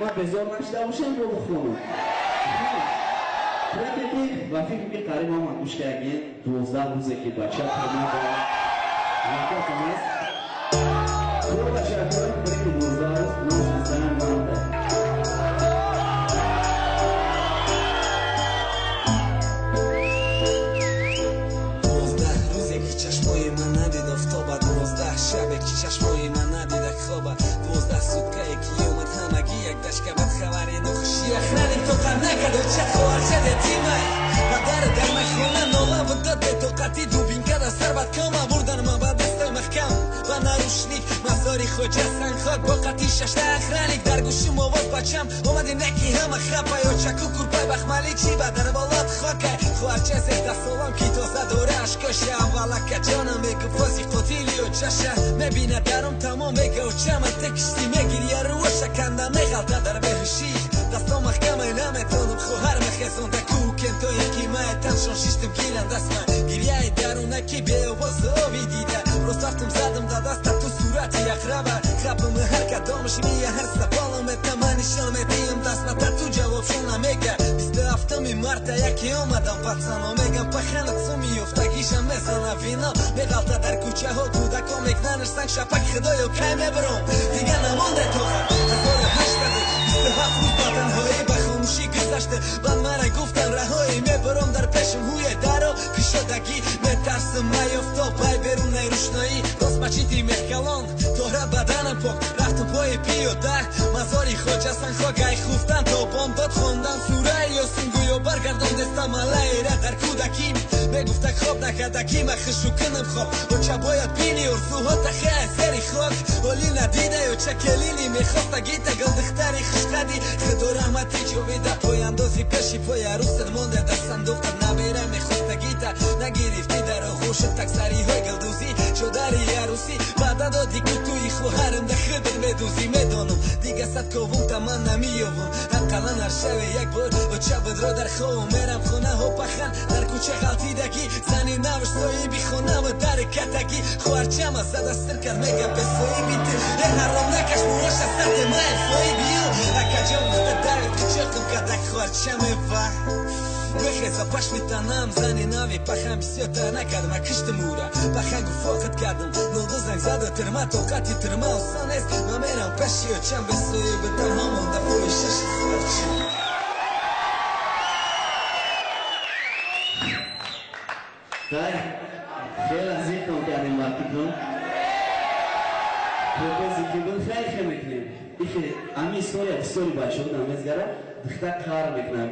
اما بزار نشده باشم رو بخونم ترکی و فکر که قریب هم گوش کردین 12 روزه که بچه ترمی با نکات هم هست رو بچه اکرار برای 12 روز نوش زنم مانده شبه که چشمای من ندیده خوابه 12 سوتکه یکی اومد همگی یک دشکه بد خبری نخوشی اخرانی تو قم نکد و چه خوار شده تیمه و در مخونه نامه و داد به توقتی دوبین کده سر بد کامه بردن ما با دست محکم و نروشنیک مزاری خوجه سنگ خاک با قطی ششته اخرانیک در گوشیم آواز بچم اومدی نکی همه خپه یا چکو کرپه بخمالی چی با در بالات خاکه خوارچه سیده سلام کی تازه دوره اشکاشه اولا که جانم بگو فازی قتیلی و چشه مبینه درم تمام بگه و چمن تکشتی مگیریه رو شکنده مغلطه در بهشی دستا محکمه نمیتونم خوهر مخیزونده کوکن تو یکی ماه تنشان شیشتم گیرن دست من گیریه درونه کی به باز آبی دیده رو سفتم زدم دا دست تو صورتی اقربه خبم هر کدامش میه هر سپالم اتمنیشان میدیم دست نتا تو جواب شونه میگه 27 مرتا یکی اومدم پتسانو میگم پخنت سو میفته گیشم میزنه وینا میغلطه در کوچه ها کودکا میکننش سنگ شپک خدایو کی میبرم دیگه نمانده تو هم 27 روز با تنهایی به خاموشی گذشته من مرا گفتن رهایی میبرم در پیشم هوی درو پیشدگی میترسم میفتا پای برون روشنایی راست بچیتی مخکلان توره بدنم پاک رفتم پای پیاده مزاری خوجه سنخواگای خوفتن تا بام داد خوندن سوره یاسین گویا برگردم دستم علیره در کودکیم میگفته خواب نکدکی مخشو کنم خواب و چه باید بینی ارزوها تخیه سری خاک ولی ندیده یا چه کلینی میخواستگی تگل دختری خشقدی خدو رحمتی جویده پای اندازی پیشی پای عروست مونده در صندوق نبیره میخواستگی تا نگیرفتی در آغوش تکسری های گلدوزی شداری عروسی بعد دادی که توی خواهرم ده خبر میدوزی میدانم دیگه صد کوم تا من نمیوم حقلا هر شوه یک بار و چه بدرا در خواه میرم خونه ها پخن در کوچه غلطیدگی زنی نوش سایی بی خونه و در کتگی خوارچم از زد استر کرد میگه به سایی بیتر یه حرام نکش موش از سرد مای سایی بیو اکا جا مخته دارد که چرتم کدک خوارچمه و بخیزا پاش میتنم زنی ناوی پخم بسیار تا نکردم کشتم اورا پخن گو فاقت کردم نوگو زنگ زده ترما توقتی ترما و سانست ما میرم پشی و چم بسوی بدم همون دفوی شش خوارچم دای خیلی عزیز کن کردیم وقتی کن پروپوزی که بون خیلی خیلی میکنیم ایخی امی سوری بسیاری باشه بودم ازگره دختر کار میکنم